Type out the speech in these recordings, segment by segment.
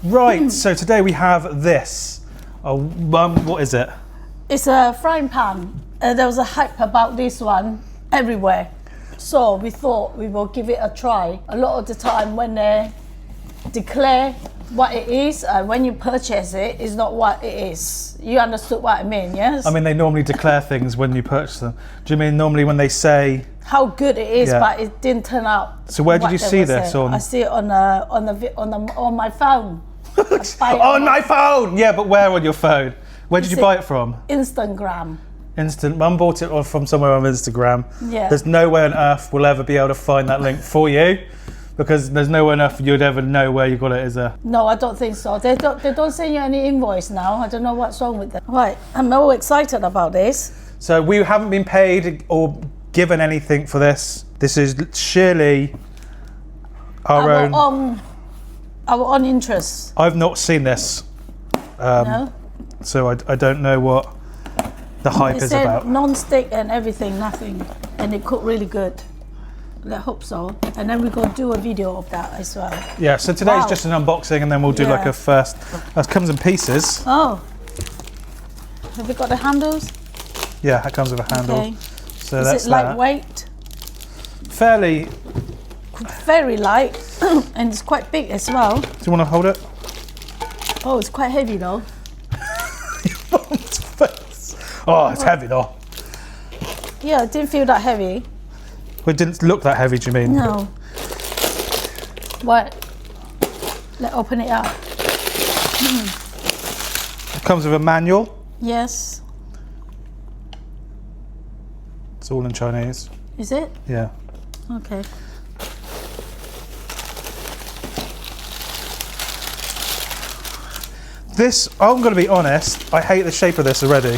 Right, so today we have this. What is it? It's a frying pan. There was a hype about this one everywhere. So we thought we will give it a try. A lot of the time when they declare what it is, when you purchase it, it's not what it is. You understood what I mean, yes? I mean, they normally declare things when you purchase them. Do you mean normally when they say how good it is, Yeah. but it didn't turn out. So where did you what they see were this saying. on? I see it on my phone. on my phone? Yeah, but where on your phone? Where did you buy it from? Instagram. Mum bought it from somewhere on Instagram. Yeah. There's no way on earth we'll ever be able to find that link for you, because there's no way on earth you'd ever know where you got it, is there? No, I don't think so. They don't send you any invoice now. I don't know what's wrong with them. Right, I'm all excited about this. So we haven't been paid or given anything for this. This is sheerly our own interest. I've not seen this. No? So I don't know what the hype It is said about. non-stick and everything, nothing. And it cooked really good. I hope so. And then we're going to do a video of that as well. Yeah, so today's Wow. just an unboxing, and then we'll do like Yeah. a first. That comes in pieces. Oh. Have we got the handles? Yeah, that comes with a handle. Okay. So Is that's it that. lightweight? Fairly. Very light. And it's quite big as well. Do you want to hold it? Oh, it's quite heavy though. Oh, it's heavy though. Yeah, it didn't feel that heavy. Well, it didn't look that heavy, do you mean? No. What? Let's open it up. It comes with a manual. Yes. It's all in Chinese. Is it? Yeah. Okay. This, I'm going to be honest, I hate the shape of this already.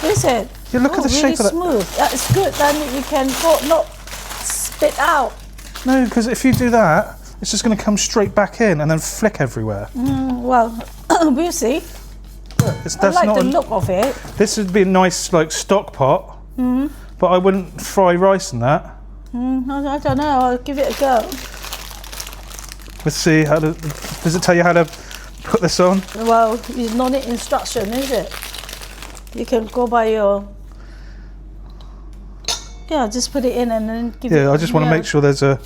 Is it? Yeah, look at the really shape of that. smooth. That is good. Then you can not spit out. No, because if you do that, it's just going to come straight back in and then flick everywhere. Well, we'll see. That's I like not the look of it. This would be a nice like stock pot, but I wouldn't fry rice in that. I don't know. I'll give it a go. Let's see how to. Does it tell you how to put this on? Well, it's not an instruction, is it? You can go by your. Yeah, just put it in and then give it. Yeah, I just want to make sure there's a.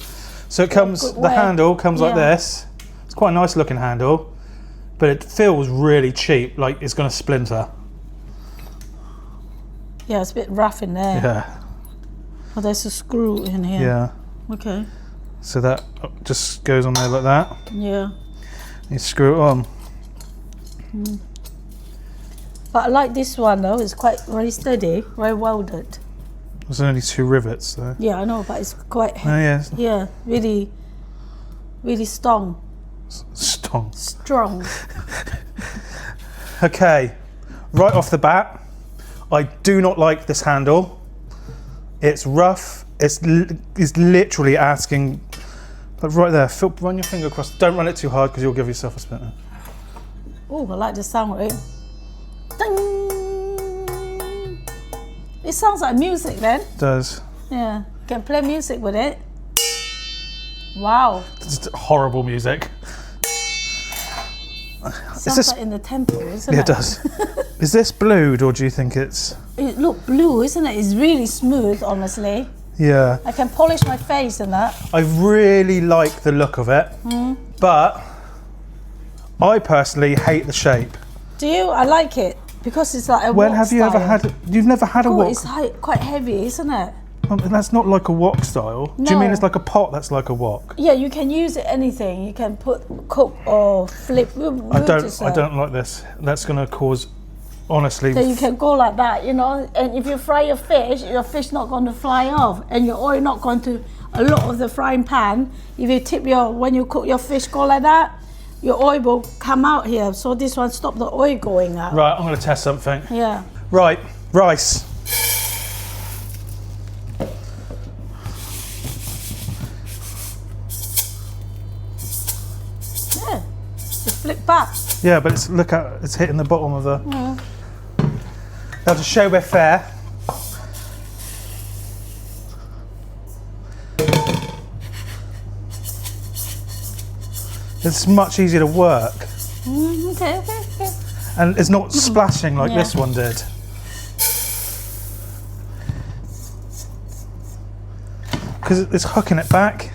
So it comes. good The way. handle comes like Yeah. this. It's quite a nice looking handle, but it feels really cheap. Like it's going to splinter. Yeah, it's a bit rough in there. Yeah. Oh, there's a screw in here. Yeah. Okay. So that just goes on there like that. Yeah. You screw it on. But I like this one though. It's quite very steady, very welded. There's only 2 rivets though. Yeah, I know, but it's quite. Oh yeah. Yeah, really, really strong. Stonk. Strong. Okay, right off the bat, I do not like this handle. It's rough. It's literally asking, like right there, run your finger across. Don't run it too hard because you'll give yourself a splinter. Oh, I like the sound of it. Ding! It sounds like music then. It does. Yeah, you can play music with it. Wow. It's horrible music. Sounds this- like in the temple, isn't Yeah, it? it does. Is this blued or do you think it's? It look blue, isn't it? It's really smooth, honestly. Yeah. I can polish my face in that. I really like the look of it, but I personally hate the shape. Do you? I like it because it's like a When wok have you ever style. had? You've never had a Oh, wok? it's quite heavy, isn't it? That's not like a wok style. Do you mean No. it's like a pot that's like a wok? Yeah, you can use it anything. You can cook or flip. I don't like this. That's going to cause, honestly. So you can go like that, you know. And if you fry your fish not going to fly off, and your oil not going to a lot of the frying pan. If you when you cook your fish, go like that, your oil will come out here. So this one stop the oil going out. Right, I'm going to test something. Yeah. Right, rice. Yeah. Just flip back. Yeah, but it's hitting the bottom of the. Now to show we're fair. It's much easier to work. Okay. And it's not splashing like Yeah. this one did. Because it's hooking it back.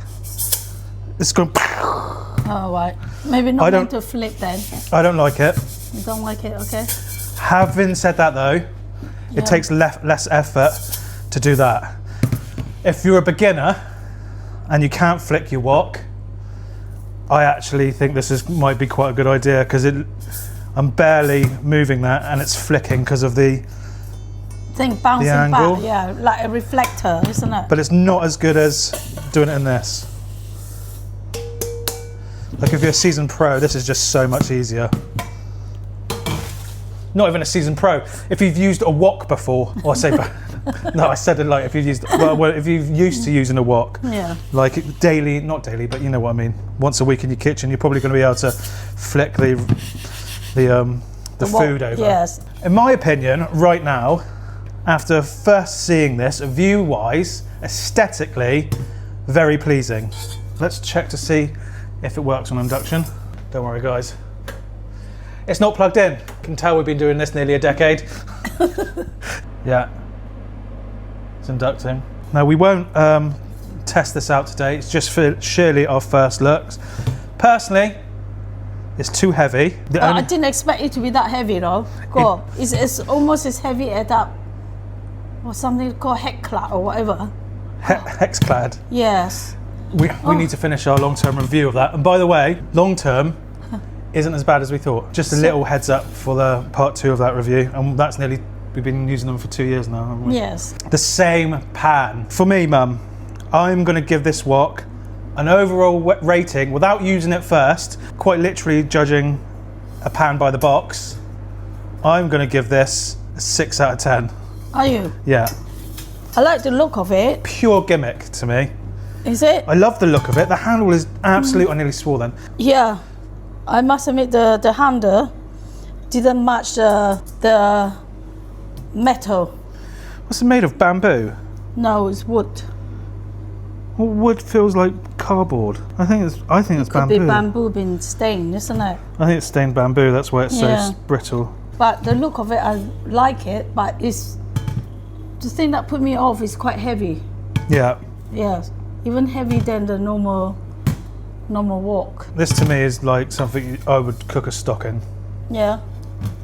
It's going. Oh, right. Maybe not meant to flip then. I don't like it. You don't like it, okay? Having said that though, it takes less effort to do that. If you're a beginner and you can't flick your wok, I actually think might be quite a good idea because I'm barely moving that and it's flicking because of the Thing bouncing angle. back, yeah, like a reflector, isn't it? But it's not as good as doing it in this. Like if you're a seasoned pro, this is just so much easier. Not even a seasoned pro. If you've used a wok before, or I say, no, I said it like if you've used, well, if you've used to using a wok, Yeah. like daily, not daily, but you know what I mean. Once a week in your kitchen, you're probably going to be able to flick the food over. Yes. In my opinion, right now, after first seeing this, view-wise, aesthetically, very pleasing. Let's check to see if it works on induction. Don't worry, guys. It's not plugged in. You can tell we've been doing this nearly a decade. Yeah, it's inducting. Now we won't test this out today. It's just for surely our first looks. Personally, it's too heavy. I didn't expect it to be that heavy though. God, it's almost as heavy as that, or something called Hexclad or whatever. Hexclad. Yes. We need to finish our long-term review of that. And by the way, long-term isn't as bad as we thought. Just a little heads up for the part 2 of that review. And that's we've been using them for 2 years now, haven't we? Yes. The same pan. For me, Mum, I'm going to give this wok an overall rating without using it first, quite literally judging a pan by the box. I'm going to give this a 6 out of 10. Are you? Yeah. I like the look of it. Pure gimmick to me. Is it? I love the look of it. The handle is absolute. I nearly swore then. Yeah. I must admit the handle didn't match the metal. What's it made of? Bamboo? No, it's wood. Well, wood feels like cardboard. I think it's Could bamboo. be bamboo being stained, isn't it? I think it's stained bamboo. That's why it's Yeah. so brittle. But the look of it, I like it. But it's the thing that put me off is quite heavy. Yeah. Yes, even heavier than the normal wok. This to me is like something I would cook a stock in. Yeah.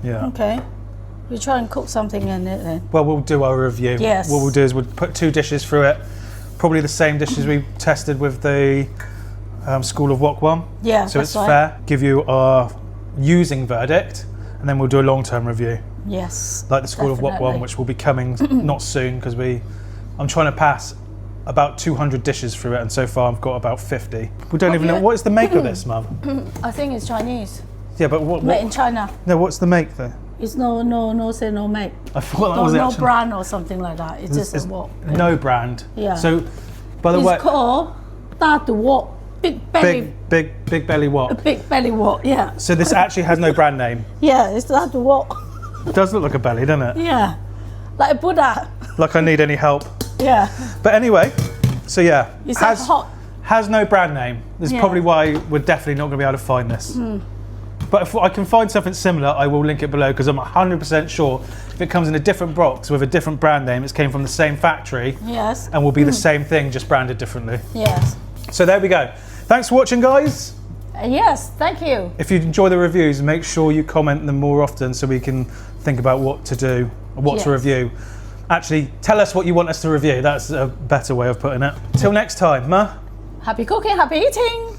Yeah. Okay. We try and cook something in it then. Well, we'll do our review. Yes. What we'll do is we'll put 2 dishes through it. Probably the same dishes we tested with the School of Wok one. Yeah, So that's it's right. fair. Give you our using verdict, and then we'll do a long-term review, Yes. like the School of Wok one, definitely. which will be coming not soon because I'm trying to pass about 200 dishes through it, and so far I've got about 50. We don't even know what is the make of this, Mum. I think it's Chinese. Yeah, but what? Made in China. No, what's the make though? It's no make. I thought that No, was the no actual- brand or something like that. It's just It's a wok. no brand. Yeah. So, by the way, It's called the wok. Big belly. big belly wok. Big belly wok. Yeah. So this actually has no brand name. Yeah. It's the wok. It does look like a belly, doesn't it? Yeah. Like a Buddha. Like I need any help. Yeah. But anyway, so yeah, It's like hot. has no brand name. This is Yeah. probably why we're definitely not going to be able to find this. But if I can find something similar, I will link it below because I'm 100% sure if it comes in a different box with a different brand name, it came from the same factory Yes. and will be the same thing, just branded differently. Yes. So there we go. Thanks for watching, guys. Yes. Thank you. If you enjoy the reviews, make sure you comment them more often so we can think about what to do, or what to Yes. review. Actually, tell us what you want us to review. That's a better way of putting it. Till next time, Ma. Happy cooking. Happy eating.